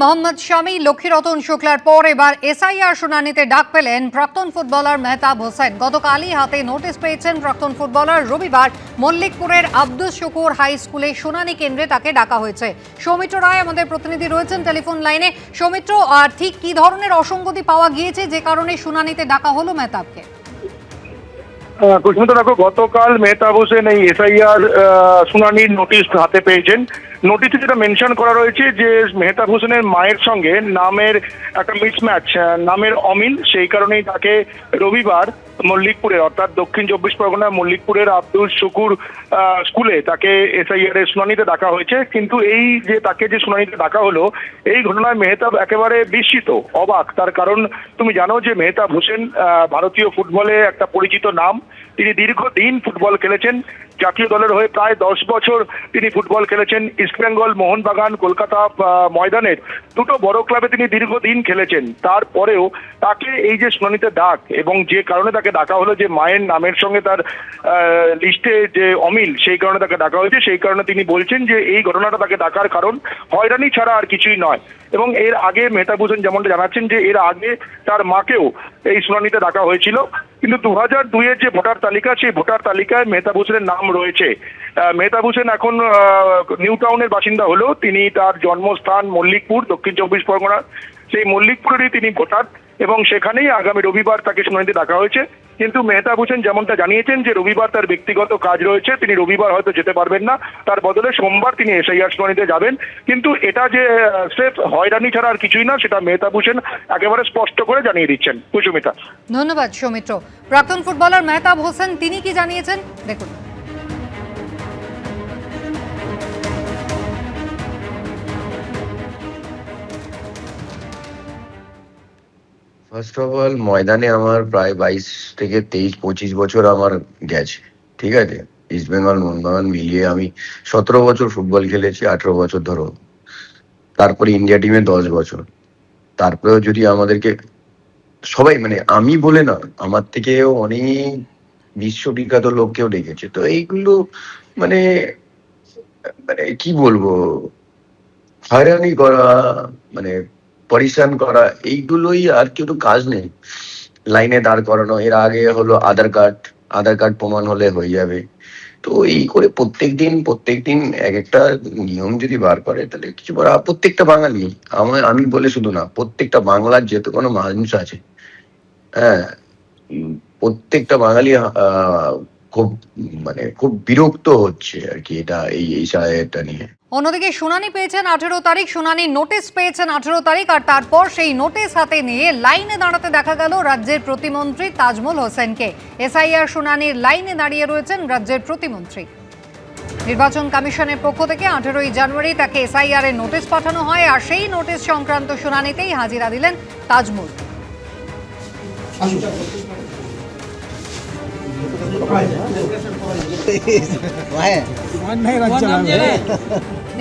মোহাম্মদ শামী লক্ষ্মীরতন শুক্লার পর এবার এসআইআর শুনানিতে ডাক পেলেন প্রাক্তন ফুটবলার মেহতাব হোসেন। গতকালই হাতে নোটিশ পেয়েছেন প্রাক্তন ফুটবলার। রবিবার মল্লিকপুরের আব্দুস শুকুর হাই স্কুলে শুনানি কেন্দ্রে তাকে ডাকা হয়েছে। সৌমিত্র রায় আমাদের প্রতিনিধি রয়েছেন টেলিফোন লাইনে। সৌমিত্র, ঠিক কি ধরনের অসঙ্গতি পাওয়া গিয়েছে যে কারণে শুনানিতে ডাকা হলো মেহতাবকে? কুসুমিতা, দেখো, গতকাল মেহতাব হোসেন এই এসআইআর শুনানির নোটিশ হাতে পেয়েছেন। নোটিশে যেটা মেনশন করা রয়েছে যে মেহতাব হোসেনের মায়ের সঙ্গে নামের একটা মিসম্যাচ, নামের অমিল, সেই কারণেই তাকে রবিবার মল্লিকপুরে অর্থাৎ দক্ষিণ চব্বিশ পরগনা মল্লিকপুরের আব্দুল শুকুর স্কুলে তাকে এসআইআর এর শুনানিতে ডাকা হয়েছে। কিন্তু এই যে তাকে যে শুনানিতে ডাকা হলো, এই ঘটনায় মেহতাব একেবারে বিস্মিত, অবাক। তার কারণ তুমি জানো যে মেহতাব হোসেন ভারতীয় ফুটবলে একটা পরিচিত নাম। তিনি দীর্ঘদিন ফুটবল খেলেছেন, জাতীয় দলের হয়ে প্রায় 10 বছর তিনি ফুটবল খেলেছেন। ইস্টবেঙ্গল, মোহনবাগান, কলকাতা ময়দানের দুটো বড় ক্লাবে তিনি দীর্ঘদিন খেলেছেন। তারপরেও তাকে এই যে শুনানিতে ডাক, এবং যে কারণে তাকে ডাকা হলো, যে মায়ের নামের সঙ্গে তার লিস্টে যে অমিল, সেই কারণে তাকে ডাকা হয়েছে। সেই কারণে তিনি বলছেন যে এই ঘটনাটা তাকে ডাকার কারণ হয়রানি ছাড়া আর কিছুই নয়। এবং এর আগে মেহতাব হোসেন যেমনটা জানাচ্ছেন যে এর আগে তার মাকেও এই শুনানিতে ডাকা হয়েছিল। কিন্তু 2002-এর যে ভোটার তালিকা, সেই ভোটার তালিকায় মেহতাব হোসেনের নাম রয়েছে। মেহতাব হোসেন এখন নিউ টাউনের বাসিন্দা হলেও তিনি তার জন্মস্থান মল্লিকপুর, দক্ষিণ চব্বিশ পরগনা, সেই মল্লিকপুরেরই তিনি ভোটার, এবং সেখানেই আগামী রবিবার তাকে শুনানিতে ডাকা হয়েছে। কিন্তু মেহতাব হোসেন যেমনটা জানিয়েছেন যে রবিবার তার ব্যক্তিগত কাজ রয়েছে, তিনি রবিবার হয়তো যেতে পারবেন না, তার বদলে সোমবার তিনি এসআইআর শুনানিতে যাবেন। কিন্তু এটা যে স্রেফ হয়রানি ছাড়া আর কিছুই না, সেটা মেহতাব হোসেন একেবারে স্পষ্ট করে জানিয়ে দিচ্ছেন। কুসুমিতা, ধন্যবাদ সৌমিত্র। প্রাক্তন ফুটবলার মেহতাব হোসেন তিনি কি জানিয়েছেন দেখুন। ফার্স্ট অফ অল, ময়দানে আমার প্রায় 22 থেকে 23-25 বছর আমার গেছে, ঠিক আছে। ইস্ট বেঙ্গল, মোহনবাগান মিলিয়ে আমি 17 বছর ফুটবল খেলেছি, 18 বছর ধরো। তারপরে ইন্ডিয়া টিমে 10 বছর। তারপরেও যদি আমাদেরকে সবাই, মানে আমি বলে না, আমার থেকেও অনেক বিশ্ববিখ্যাত লোককেও ডেকেছে। তো এইগুলো মানে মানে কি বলবো, হয়রানি করা, মানে পরিশ্রম করা, এইগুলোই, আর কেউ কাজ নেই। লাইনে দাঁড় করানো, এর আগে হলো আধার কার্ড প্রমাণ হলে হয়ে যাবে। তো এই করে প্রত্যেকদিন এক একটা নিয়ম যদি বার করে, তাহলে কিছু বলা। প্রত্যেকটা বাঙালি, আমি বলে শুধু না, প্রত্যেকটা বাংলার যেহেতু কোনো মানুষ আছে, হ্যাঁ, প্রত্যেকটা বাঙালি খুব বিরক্ত হচ্ছে আর কি এই সাহায্যটা নিয়ে। অন্যদিকে শুনানি পেয়েছেন 18 তারিখ, শুনানির নোটিশ পেয়েছেন 18 তারিখ, আর তারপর সেই নোটিশ হাতে নিয়ে লাইনে দাঁড়াতে দেখা গেল রাজ্যের প্রতিমন্ত্রী তাজমুল হোসেনকে। এসআইআর শুনানির লাইনে দাঁড়িয়ে রয়েছেন রাজ্যের প্রতিমন্ত্রী। নির্বাচন কমিশনের পক্ষ থেকে 18ই জানুয়ারি তাকে এসআইআর এর নোটিশ পাঠানো হয়, আর সেই নোটিশ সংক্রান্ত শুনানিতেই হাজিরা দিলেন তাজমুল।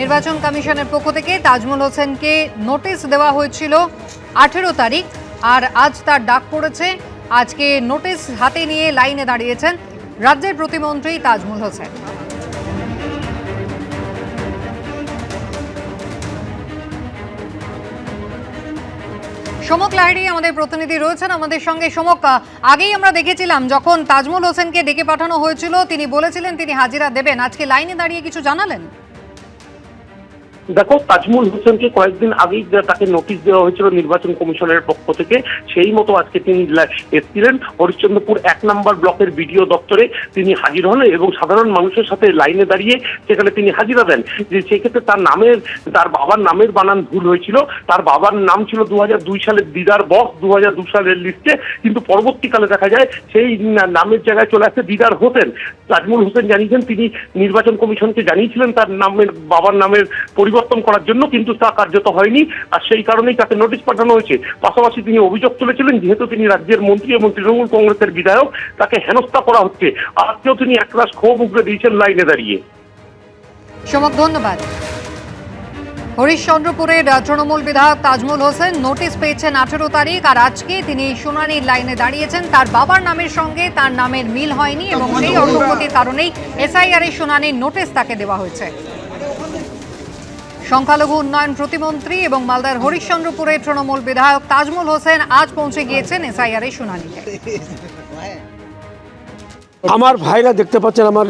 নির্বাচন কমিশনের পক্ষ থেকে তাজমুল হোসেনকে নোটিশ দেওয়া হয়েছিল 18 তারিখ, আর আজ তার ডাক পড়েছে। আজকে নোটিশ হাতে নিয়ে লাইনে দাঁড়িয়েছেন রাজ্যের প্রতিমন্ত্রী তাজমুল হোসেন। সমক লাহিড়ী আমাদের প্রতিনিধি রয়েছেন আমাদের সঙ্গে। সমক, আগেই আমরা দেখেছিলাম যখন তাজমুল হোসেনকে ডেকে পাঠানো হয়েছিল, তিনি বলেছিলেন তিনি হাজিরা দেবেন। আজকে লাইনে দাঁড়িয়ে কিছু জানালেন? দেখো, তাজমুল হোসেনকে কয়েকদিন আগেই তাকে নোটিশ দেওয়া হয়েছিল নির্বাচন কমিশনের পক্ষ থেকে। সেই মতো আজকে তিনি এসেছিলেন হরিশ্চন্দ্রপুর 1 নম্বর ব্লকের বিডিও দপ্তরে। তিনি হাজির হন এবং সাধারণ মানুষের সাথে লাইনে দাঁড়িয়ে সেখানে তিনি হাজিরা দেন। যে সেক্ষেত্রে তার বাবার নামের বানান ভুল হয়েছিল। তার বাবার নাম ছিল 2002 সালের দিদার বক্স, 2002 সালের লিস্টে, কিন্তু পরবর্তীকালে দেখা যায় সেই নামের জায়গায় চলে আসছে দিদার হোসেন। তাজমুল হোসেন জানিয়েছেন তিনি নির্বাচন কমিশনকে জানিয়েছিলেন তার বাবার নামের পরিবর্তন করার জন্য, কিন্তু তা কার্যত হয়নি, আর সেই কারণেই তাকে নোটিশ পাঠানো হয়েছে। পাশাপাশি তিনি অভিযোগ তুলেছিলেন যেহেতু তিনি রাজ্যের মন্ত্রী এবং তৃণমূল কংগ্রেসের বিধায়ক, তাকে হেনস্থা করা হচ্ছে। আজকেও তিনি একরাশ ক্ষোভ উগরে দিয়েছেন লাইনে দাঁড়িয়ে। সমক, ধন্যবাদ। হরিশ্চন্দ্রপুরের তৃণমূল বিধায়ক তাজমুল হোসেন নোটিশ পেয়েছেন 18 তারিখ, আর আজকে তিনি শুনানির লাইনে দাঁড়িয়েছেন। তার বাবার নামের সঙ্গে তার নামের মিল হয়নি, এবং সেই অসঙ্গতির কারণেই এসআইআর এর শুনানির নোটিশ তাকে দেওয়া হয়েছে। সংখ্যালঘু উন্নয়ন প্রতিমন্ত্রী এবং মালদার হরিশ্চন্দ্রপুরের তৃণমূল বিধায়ক তাজমুল হোসেন আজ পৌঁছে গিয়েছেন এসআইআর এর শুনানিতে। আমার ভাইরা দেখতে পাচ্ছেন, আমার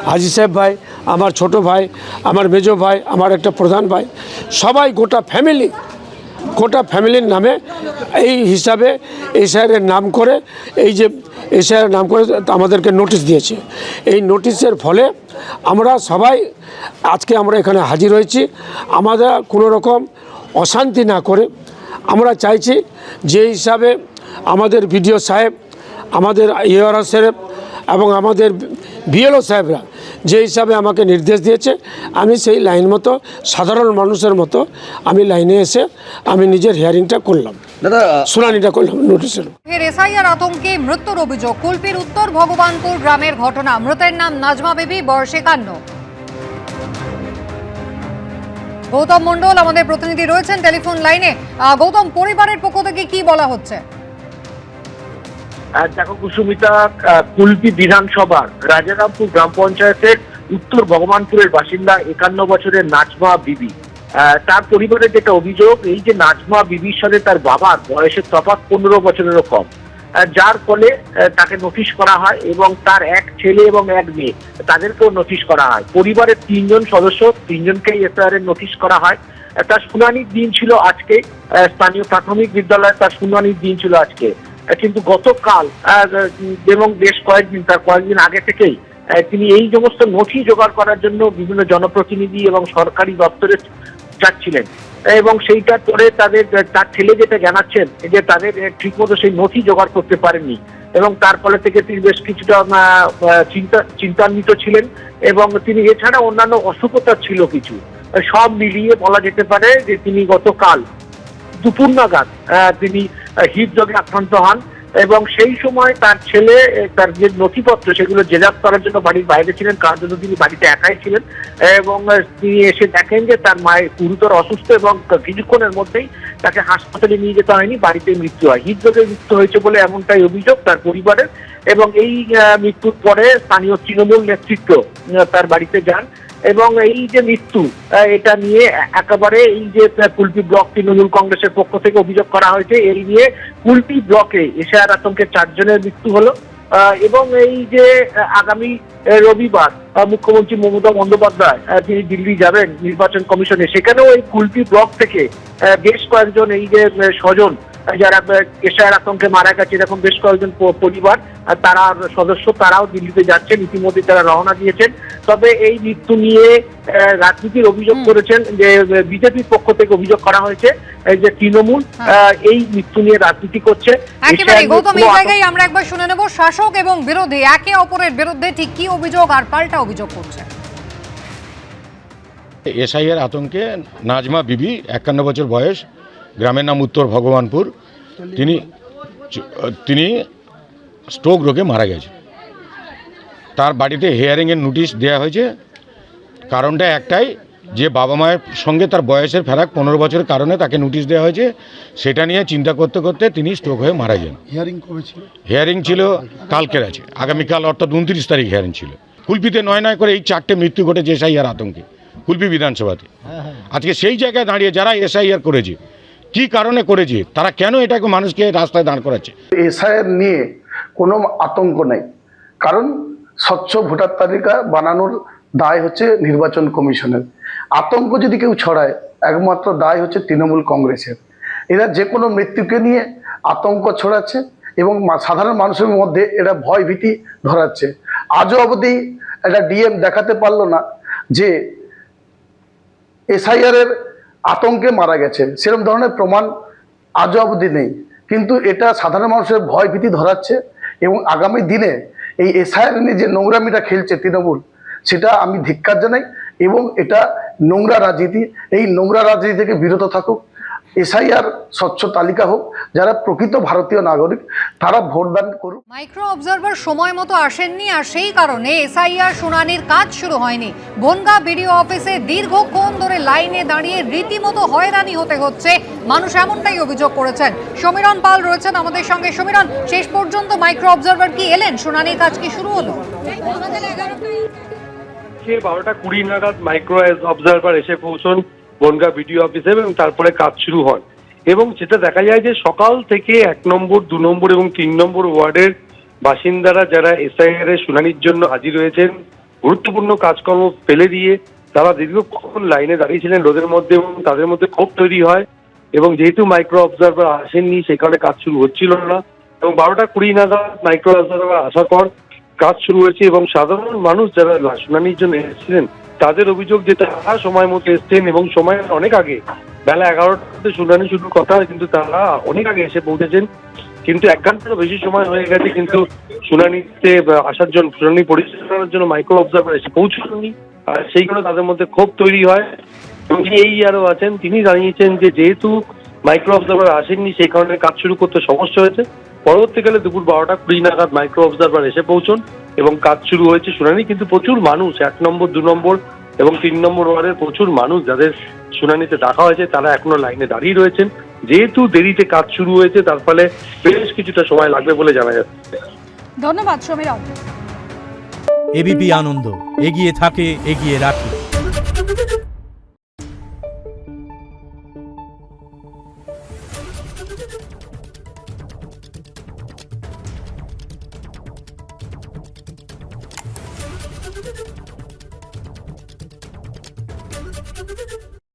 হাজি সাহেব ভাই, আমার ছোট ভাই, আমার মেজো ভাই, আমার একটা প্রধান ভাই, সবাই গোটা ফ্যামিলির নামে এই হিসাবে এসআইআর নাম করে, এই যে এসআইআর নাম করে আমাদেরকে নোটিশ দিয়েছে। এই নোটিশের ফলে আমরা সবাই আজকে আমরা এখানে হাজির হয়েছি। আমাদের কোনো রকম অশান্তি না করে আমরা চাইছি যে হিসাবে আমাদের বিডিও সাহেব, আমাদের ইআরও সাহেব এবং আমাদের বিএলও সাহেবরা যে হিসাবে আমাকে নির্দেশ দিয়েছে, আমি সেই লাইন মতো সাধারণ মানুষের মতো আমি লাইনে এসে আমি নিজের হিয়ারিংটা করলাম, শুনানিটা করলাম নোটিশের। এসআইআর আতঙ্কে মৃত্যুর অভিযোগ। কুলপির উত্তর ভগবানপুর গ্রামের ঘটনা। মৃতের নাম নাজমা বিবি, বয়স 51। গৌতম মণ্ডল আমাদের প্রতিনিধি রয়েছেন টেলিফোন লাইনে। গৌতম, পরিবারের পক্ষ থেকে কি বলা হচ্ছে? দেখো কুসুমিতা, কুলপি বিধানসভার রাজারামপুর গ্রাম পঞ্চায়েতের উত্তর ভগবানপুরের বাসিন্দা 51 বছরের নাজমা বিবি, তার পরিবারের যেটা অভিযোগ, এই যে নাজমা বিবির সাথে তার বাবার বয়সের তফাৎ 15 বছরেরও কম, যার ফলে তাকে নোটিশ করা হয় এবং তার এক ছেলে এবং এক মেয়ে, তাদেরকেও নোটিশ করা হয়। পরিবারের 3 জন সদস্য, 3 জনকেই এফআইআর এর নোটিশ করা হয়। তার শুনানির দিন ছিল আজকে, স্থানীয় প্রাথমিক বিদ্যালয়ে তার শুনানির দিন ছিল আজকে, কিন্তু গতকাল এবং বেশ কয়েকদিন আগে থেকেই তিনি এই সমস্ত নথি জোগাড় করার জন্য বিভিন্ন জনপ্রতিনিধি এবং সরকারি দপ্তরে যাচ্ছিলেন এবং সেইটা করে তার ছেলে যেটা জানাচ্ছেন যে তাদের ঠিকমতো সেই নথি জোগাড় করতে পারেননি এবং তার ফলে থেকে তিনি বেশ কিছুটা চিন্তান্বিত ছিলেন এবং তিনি এছাড়া অন্যান্য অসুখতা ছিল কিছু, সব মিলিয়ে বলা যেতে পারে যে তিনি গতকাল দুপুর নাগাদ তিনি হৃদরোগে আক্রান্ত হন এবং সেই সময় তার ছেলে তার যে নথিপত্র সেগুলো জেরাজ করার জন্য বাড়ির বাইরে ছিলেন, কার জন্য তিনি বাড়িতে একাই ছিলেন এবং তিনি এসে দেখেন যে তার মায়ের গুরুতর অসুস্থ এবং কিছুক্ষণের মধ্যেই তাকে হাসপাতালে নিয়ে যেতে হয়নি, বাড়িতে মৃত্যু হয়। হৃদরোগে মৃত্যু হয়েছে বলে এমনটাই অভিযোগ তার পরিবারের এবং এই মৃত্যুর পরে স্থানীয় তৃণমূল নেতৃত্ব তার বাড়িতে যান এবং এই যে মৃত্যু, এটা নিয়ে একেবারে এই যে কুলপি ব্লক তৃণমূল কংগ্রেসের পক্ষ থেকে অভিযোগ করা হয়েছে, এই নিয়ে কুলপি ব্লকে এশিয়ার আতঙ্কে 4 জনের মৃত্যু হলো এবং এই যে আগামী রবিবার মুখ্যমন্ত্রী মমতা বন্দ্যোপাধ্যায় তিনি দিল্লি যাবেন নির্বাচন কমিশনে, সেখানেও এই কুলপি ব্লক থেকে বেশ কয়েকজন এই যে স্বজন যারা এশিয়ার আতঙ্কে মারা গেছে এরকম বেশ কয়েকজন পরিবার তারা সদস্য, তারাও দিল্লিতে যাচ্ছেন, ইতিমধ্যে তারা রওনা দিয়েছেন। তবে এই মৃত্যু নিয়ে রাজনীতির অভিযোগ করেছেন, যে বিজেপির পক্ষ থেকে অভিযোগ করা হয়েছে যে তৃণমূল এই মৃত্যু নিয়ে রাজনীতি করছে। একেবারে গৌতম, এই জায়গায় আমরা একবার শুনে নেব শাসক এবং বিরোধী একে অপরের বিরুদ্ধে ঠিক কি অভিযোগ আর পাল্টা অভিযোগ করছে। এসআইআর আতঙ্কে নাজমা বিবি 51 বছর বয়স, গ্রামের নাম উত্তর ভগবানপুর, তিনি স্ট্রোক রোগে মারা গেছে। তার বাড়িতে হিয়ারিংয়ের নোটিশ দেওয়া হয়েছে। কারণটা একটাই যে বাবা মায়ের সঙ্গে তার বয়সের ফারাক 15 বছরের কারণে তাকে নোটিশ দেওয়া হয়েছে। সেটা নিয়ে চিন্তা করতে করতে তিনি স্ট্রোক হয়ে মারা যান। হিয়ারিং ছিল কালকের আছে, আগামীকাল অর্থাৎ 29 তারিখ হিয়ারিং ছিল। কুলপিতে নয় করে এই 4টে মৃত্যু ঘটেছে এসআইআর আতঙ্কে কুলপি বিধানসভাতে। আজকে সেই জায়গায় দাঁড়িয়ে যারা এসআইআর করেছে, কি কারণে করেছে, তারা কেন এটাকে মানুষকে রাস্তায় দাঁড় করাচ্ছে? এসআইআর নিয়ে কোনো আতঙ্ক নেই, কারণ স্বচ্ছ ভোটার তালিকা বানানোর দায় হচ্ছে নির্বাচন কমিশনের। আতঙ্ক যদি কেউ ছড়ায় একমাত্র দায় হচ্ছে তৃণমূল কংগ্রেসের। এরা যে কোনো মৃত্যুকে নিয়ে আতঙ্ক ছড়াচ্ছে এবং সাধারণ মানুষের মধ্যে এটা ভয় ভীতি ধরাচ্ছে। আজও অবধি একটা ডিএম দেখাতে পারলো না যে এসআইআর আতঙ্কে মারা গেছে, সেরকম ধরনের প্রমাণ আজও অবধি নেই। কিন্তু এটা সাধারণ মানুষের ভয় ভীতি ধরাচ্ছে এবং আগামী দিনে এই এসআইআর নিয়ে যে নোংরামিটা খেলছে তৃণমূল, সেটা আমি ধিক্কার জানাই এবং এটা নোংরা রাজনীতি। এই নোংরা রাজনীতি থেকে বিরত থাকুক, এসআইআর স্বচ্ছ তালিকা হোক, যারা প্রকৃত ভারতীয় নাগরিক তারা ভোটদান করুক। মাইক্রো অবজারভার সময় মতো আসেননি আর সেই কারণে এসআইআর শুনানির কাজ শুরু হয়নি। বনগাঁ বিডিও অফিসে দীর্ঘক্ষণ ধরে লাইনে দাঁড়িয়ে রীতিমতো হয়রানি হতে হচ্ছে মানুষ, এমনটাই অভিযোগ করেছেন। সমীরণ পাল রয়েছেন আমাদের সঙ্গে। সমীরণ, শেষ পর্যন্ত মাইক্রো অবজারভার কি এলেন? শুনানির কাজ কি শুরু হলো? 12:20 নাগাদ মাইক্রো অবজারভার এসে পৌঁছন বনগাঁ বিডিও অফিসে এবং তারপরে কাজ শুরু হয়। এবং যেটা দেখা যায় যে সকাল থেকে 1 নম্বর 2 নম্বর এবং 3 নম্বর ওয়ার্ডের বাসিন্দারা যারা এসআইআর এর শুনানির জন্য হাজির হয়েছেন, গুরুত্বপূর্ণ কাজকর্ম ফেলে দিয়ে তারা দীর্ঘক্ষণ লাইনে দাঁড়িয়েছিলেন রোদের মধ্যে এবং তাদের মধ্যে ক্ষোভ তৈরি হয়। এবং যেহেতু মাইক্রো অবজারভার আসেননি সেই কারণে কাজ শুরু হচ্ছিল না, এবং 12:20 নাগাদ মাইক্রো অবজারভার আসার পর কাজ শুরু হয়েছে। এবং সাধারণ মানুষ যারা শুনানির জন্য এসেছিলেন তাদের অভিযোগ যে তারা সময় মতো এসছেন এবং সময় অনেক আগে, বেলা 11টাতে শুনানি শুরুর কথা, কিন্তু তারা অনেক আগে এসে পৌঁছেছেন। কিন্তু 1 ঘন্টারও বেশি সময় হয়ে গেছে কিন্তু শুনানিতে আসার জন্য, শুনানি পরিচালনার জন্য মাইক্রো অবজারভার এসে পৌঁছাননি। আর সেই কারণে তাদের মধ্যে ক্ষোভ তৈরি হয়। এবং যিনি এই আরও আছেন তিনি জানিয়েছেন যে যেহেতু মাইক্রো অবজারভার আসেননি সেই কারণে কাজ শুরু করতে সমস্যা হয়েছে। পরবর্তীকালে দুপুর 12:20 নাগাদ মাইক্রো অবজারভার এসে পৌঁছন এবং কাজ শুরু হয়েছে শুনানি। কিন্তু প্রচুর মানুষ 1 নম্বর 2 নম্বর এবং 3 নম্বর ওয়ার্ডের প্রচুর মানুষ যাদের শুনানিতে ডাকা হয়েছে তারা এখনো লাইনে দাঁড়িয়ে রয়েছেন। যেহেতু দেরিতে কাজ শুরু হয়েছে তার ফলে বেশ কিছুটা সময় লাগবে বলে জানা যাচ্ছে। ধন্যবাদ সমীরণ। এবিপি আনন্দ, এগিয়ে থাকে, এগিয়ে রাখে।